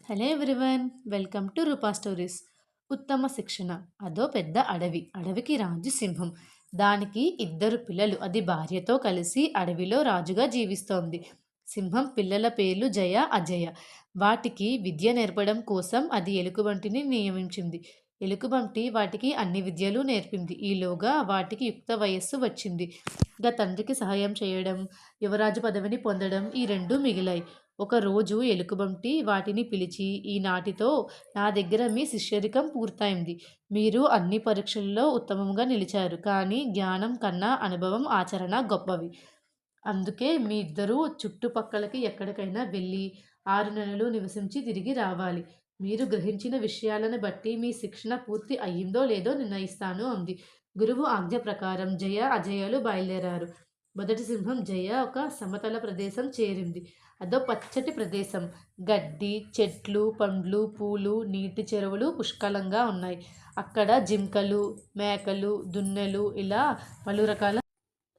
Hello everyone, welcome to Roopa stories. ఉత్తమ శిక్షణ. అదో పెద్ద అడవి. అడవికి రాజు సింహం. దానికి ఇద్దరు పిల్లలు. అది భార్యతో కలిసి అడవిలో రాజుగా జీవిస్తోంది. సింహం పిల్లల పేర్లు జయ, అజయ. వాటికి విద్య నేర్పడం కోసం అది ఎలుగుబంటిని నియమించింది. ఎలుగుబంటి వాటికి అన్ని విద్యలు నేర్పింది. ఈలోగా వాటికి యుక్త వయస్సు వచ్చింది. ఇక తండ్రికి సహాయం చేయడం, యువరాజు పదవిని పొందడం ఈ రెండూ మిగిలాయి. ఒకరోజు ఎలుకబంటి వాటిని పిలిచి, ఈనాటితో నా దగ్గర మీ శిష్యరికం పూర్తయింది. మీరు అన్ని పరీక్షల్లో ఉత్తమంగా నిలిచారు. కానీ జ్ఞానం కన్నా అనుభవం, ఆచరణ గొప్పవి. అందుకే మీ ఇద్దరూ చుట్టుపక్కలకి ఎక్కడికైనా వెళ్ళి 6 నెలలు నివసించి తిరిగి రావాలి. మీరు గ్రహించిన విషయాలను బట్టి మీ శిక్షణ పూర్తి అయ్యిందో లేదో నిర్ణయిస్తాను అంది. గురువు ఆజ్ఞ ప్రకారం జయ, అజయలు బయలుదేరారు. మొదటి సింహం జయ ఒక సమతల ప్రదేశం చేరింది. అదో పచ్చటి ప్రదేశం. గడ్డి, చెట్లు, పండ్లు, పూలు, నీటి చెరువులు పుష్కలంగా ఉన్నాయి. అక్కడ జింకలు, మేకలు, దున్నెలు ఇలా పలు రకాల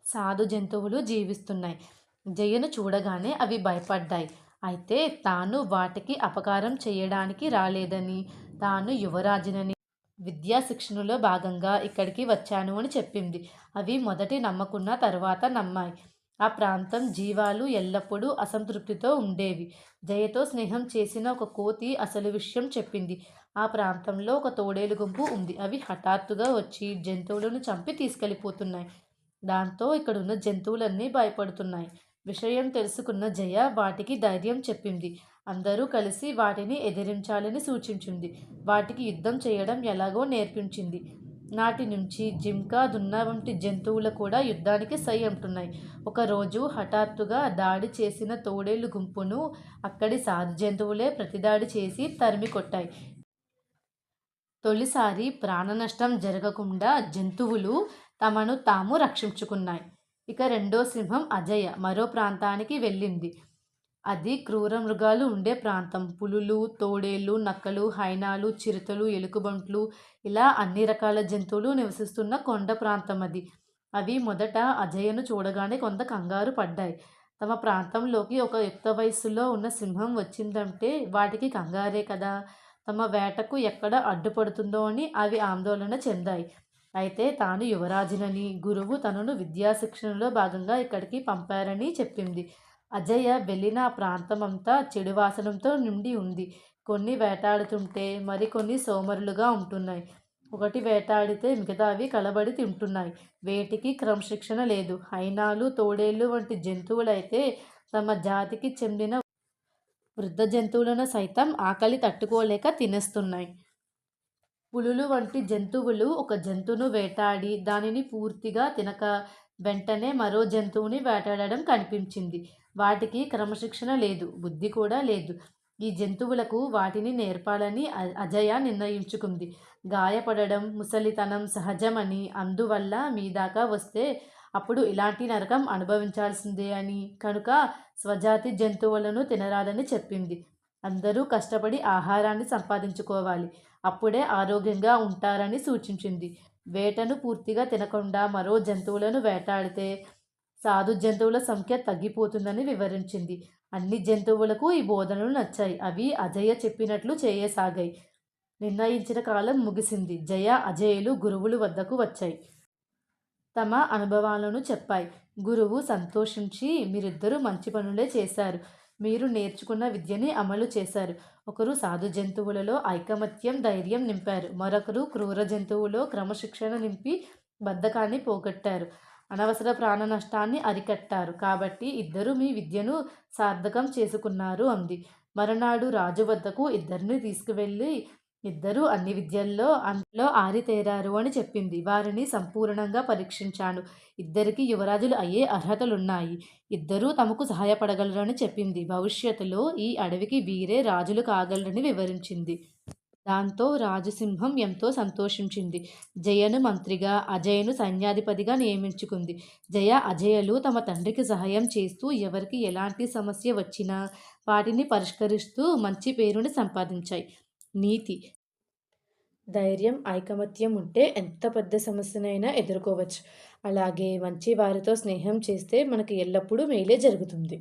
సాధు జంతువులు జీవిస్తున్నాయి. జయను చూడగానే అవి భయపడ్డాయి. అయితే తాను వాటికి అపకారం చేయడానికి రాలేదని, తాను యువరాజునని, విద్యా శిక్షణలో భాగంగా ఇక్కడికి వచ్చాను అని చెప్పింది. అవి మొదటి నమ్మకున్న తరువాత నమ్మాయి. ఆ ప్రాంతం జీవాలు ఎల్లప్పుడూ అసంతృప్తితో ఉండేవి. జయతో స్నేహం చేసిన ఒక కోతి అసలు విషయం చెప్పింది. ఆ ప్రాంతంలో ఒక తోడేలు గుంపు ఉంది. అవి హఠాత్తుగా వచ్చి జంతువులను చంపి తీసుకెళ్ళిపోతున్నాయి. దాంతో ఇక్కడున్న జంతువులన్నీ భయపడుతున్నాయి. విషయం తెలుసుకున్న జయ వాటికి ధైర్యం చెప్పింది. అందరూ కలిసి వాటిని ఎదిరించాలని సూచించింది. వాటికి యుద్ధం చేయడం ఎలాగో నేర్పించింది. నాటి నుంచి జింక, దున్న వంటి జంతువులు కూడా యుద్ధానికి సై అంటున్నాయి. ఒకరోజు హఠాత్తుగా దాడి చేసిన తోడేళ్లు గుంపును అక్కడి సాధు జంతువులే ప్రతిదాడి చేసి తరిమి కొట్టాయి. తొలిసారి ప్రాణనష్టం జరగకుండా జంతువులు తమను తాము రక్షించుకున్నాయి. ఇక రెండో సింహం అజయ మరో ప్రాంతానికి వెళ్ళింది. అది క్రూర మృగాలు ఉండే ప్రాంతం. పులులు, తోడేళ్ళు, నక్కలు, హైనాలు, చిరుతలు, ఎలుకబంట్లు ఇలా అన్ని రకాల జంతువులు నివసిస్తున్న కొండ ప్రాంతం అది. అవి మొదట అజయను చూడగానే కొంత కంగారు పడ్డాయి. తమ ప్రాంతంలోకి ఒక యుక్త వయస్సులో ఉన్న సింహం వచ్చిందంటే వాటికి కంగారే కదా. తమ వేటకు ఎక్కడ అడ్డుపడుతుందో అని అవి ఆందోళన చెందాయి. అయితే తాను యువరాజునని, గురువు తనను విద్యాశిక్షణలో భాగంగా ఇక్కడికి పంపారని చెప్పింది. అజయ వెళ్ళిన ఆ ప్రాంతమంతా చెడు వాసనంతో నిండి ఉంది. కొన్ని వేటాడుతుంటే మరికొన్ని సోమరులుగా ఉంటున్నాయి. ఒకటి వేటాడితే మిగతావి కలబడి తింటున్నాయి. వేటికి క్రమశిక్షణ లేదు. హైనాలు, తోడేళ్ళు వంటి జంతువులైతే తమ జాతికి చెందిన వృద్ధ జంతువులను సైతం ఆకలి తట్టుకోలేక తినేస్తున్నాయి. పులులు వంటి జంతువులు ఒక జంతువును వేటాడి దానిని పూర్తిగా తినక వెంటనే మరో జంతువుని వేటాడడం కనిపించింది. వాటికి క్రమశిక్షణ లేదు, బుద్ధి కూడా లేదు. ఈ జంతువులకు వాటిని నేర్పాలని అజయ నిర్ణయించుకుంది. గాయపడడం, ముసలితనం సహజమని, అందువల్ల మీ దాకా వస్తే అప్పుడు ఇలాంటి నరకం అనుభవించాల్సిందే అని, కనుక స్వజాతి జంతువులను తినరాదని చెప్పింది. అందరూ కష్టపడి ఆహారాన్ని సంపాదించుకోవాలి. అప్పుడే ఆరోగ్యంగా ఉంటారని సూచించింది. వేటను పూర్తిగా తినకుండా మరో జంతువులను వేటాడితే సాధు జంతువుల సంఖ్య తగ్గిపోతుందని వివరించింది. అన్ని జంతువులకు ఈ బోధనలు నచ్చాయి. అవి అజయ చెప్పినట్లు చేయసాగాయి. నిర్ణయించిన కాలం ముగిసింది. జయ, అజయులు గురువుల వద్దకు వచ్చాయి. తమ అనుభవాలను చెప్పాయి. గురువు సంతోషించి, మీరిద్దరూ మంచి పనులే చేశారు. మీరు నేర్చుకున్న విద్యని అమలు చేశారు. ఒకరు సాధు జంతువులలో ఐకమత్యం, ధైర్యం నింపారు. మరొకరు క్రూర జంతువులో క్రమశిక్షణ నింపి బద్ధకాన్ని పోగొట్టారు. అనవసర ప్రాణ నష్టాన్ని అరికట్టారు. కాబట్టి ఇద్దరు మీ విద్యను సార్థకం చేసుకున్నారు అంది. మరునాడు రాజు వద్దకు ఇద్దరిని తీసుకువెళ్ళి, ఇద్దరూ అన్ని విద్యల్లో అందులో ఆరితేరారు అని చెప్పింది. వారిని సంపూర్ణంగా పరీక్షించాను. ఇద్దరికీ యువరాజులు అయ్యే అర్హతలున్నాయి. ఇద్దరూ తమకు సహాయపడగలరని చెప్పింది. భవిష్యత్తులో ఈ అడవికి వీరే రాజులు కాగలరని వివరించింది. దాంతో రాజసింహం ఎంతో సంతోషించింది. జయను మంత్రిగా, అజయను సైన్యాధిపతిగా నియమించుకుంది. జయ, అజయలు తమ తండ్రికి సహాయం చేస్తూ ఎవరికి ఎలాంటి సమస్య వచ్చినా వాటిని పరిష్కరిస్తూ మంచి పేరుని సంపాదించాయి. నీతి: ధైర్యం, ఐకమత్యం ఉంటే ఎంత పెద్ద సమస్యనైనా ఎదుర్కోవచ్చు. అలాగే మంచి వారితో స్నేహం చేస్తే మనకి ఎల్లప్పుడూ మేలే జరుగుతుంది.